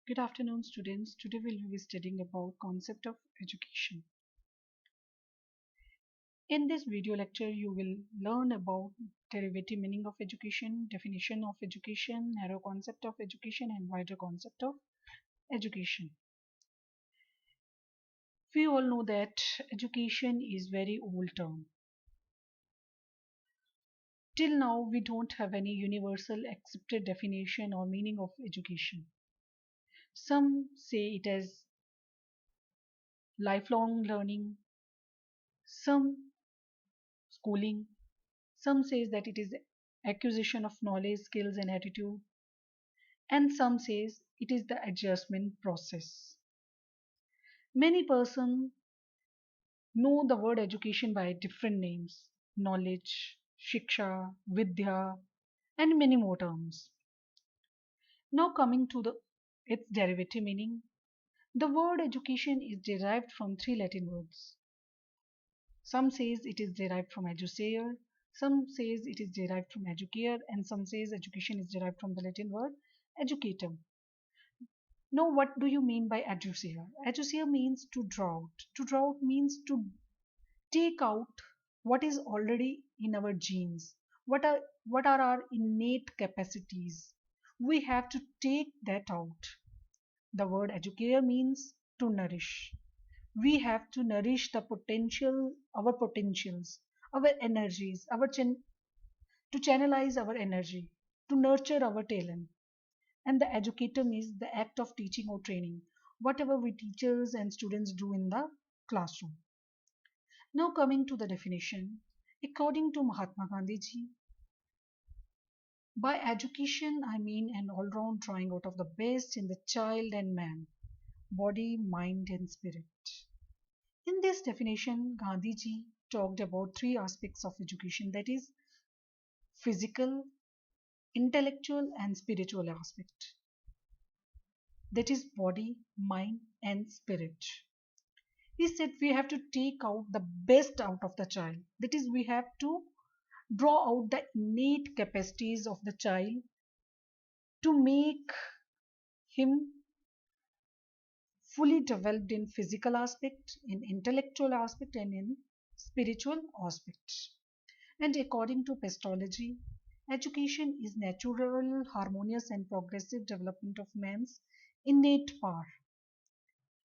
Good afternoon, students. Today we'll be studying about concept of education. In this video lecture, you will learn about derivative meaning of education, definition of education, narrow concept of education, and wider concept of education. We all know that education is very old term. Till now, we don't have any universal accepted definition or meaning of education. Some say it as lifelong learning, some schooling. Some says that it is acquisition of knowledge, skills and attitude, and some says it is the adjustment process. Many persons know the word education by different names: knowledge, shiksha, vidya, and many more terms. Now coming to its derivative meaning, the word education is derived from three Latin words. Some says it is derived from educere, some says it is derived from educare, and some says education is derived from the Latin word educatum. Now, what do you mean by educere? Educere means to draw out. To draw out means to take out what is already in our genes. What are our innate capacities? We have to take that out. The word educare means to nourish. We have to nourish the potentials, our energies, to channelize our energy, to nurture our talent. And the educatum is the act of teaching or training, whatever we teachers and students do in the classroom. Now coming to the definition, according to Mahatma Gandhi ji, by education I mean an all-round drawing out of the best in the child and man, body, mind and spirit. In this definition, Gandhi ji talked about three aspects of education, that is physical, intellectual and spiritual aspect, that is body, mind and spirit. He said we have to take out the best out of the child, that is we have to draw out the innate capacities of the child to make him fully developed in physical aspect, in intellectual aspect and in spiritual aspect. And according to Pestology, education is natural, harmonious and progressive development of man's innate power.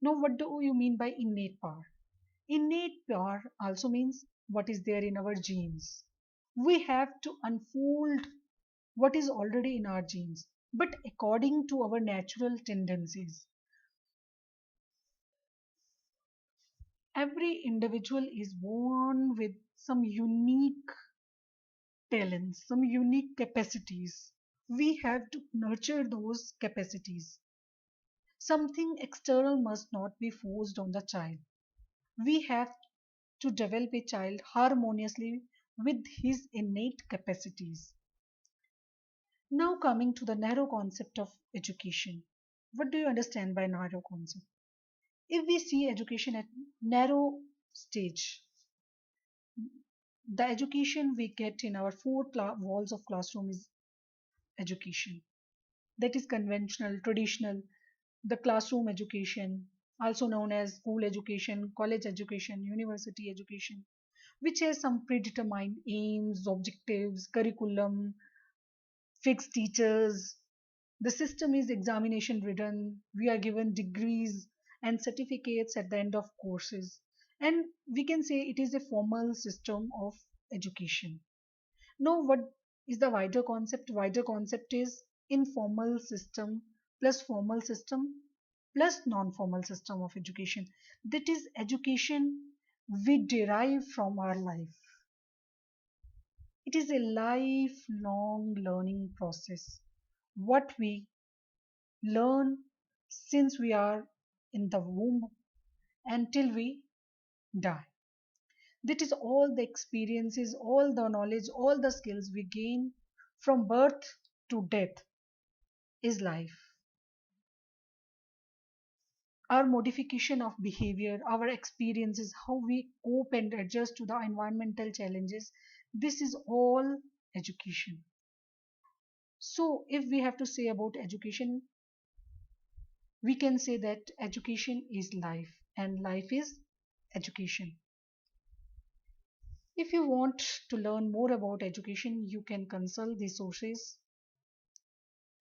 Now, what do you mean by innate power? Innate power also means what is there in our genes. We have to unfold what is already in our genes, but according to our natural tendencies. Every individual is born with some unique talents, some unique capacities. We have to nurture those capacities. Something external must not be forced on the child. We have to develop a child harmoniously with his innate capacities. Now coming to the narrow concept of education. What do you understand by narrow concept? If we see education at narrow stage, the education we get in our walls of classroom is education. That is conventional, traditional, the classroom education, also known as school education, college education, university education, which has some predetermined aims, objectives, curriculum, fixed teachers. The system is examination ridden. We are given degrees and certificates at the end of courses. And we can say it is a formal system of education. Now, what is the wider concept? Wider concept is informal system plus formal system plus non-formal system of education. That is education we derive from our life. It is a lifelong learning process. What we learn since we are in the womb until we die. That is all the experiences, all the knowledge, all the skills we gain from birth to death is life. Our modification of behavior, our experiences, how we cope and adjust to the environmental challenges, this is all education. So, if we have to say about education, We can say that education is life and life is education. If you want to learn more about education, you can consult the sources.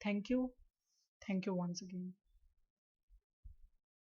Thank you. Thank you once again.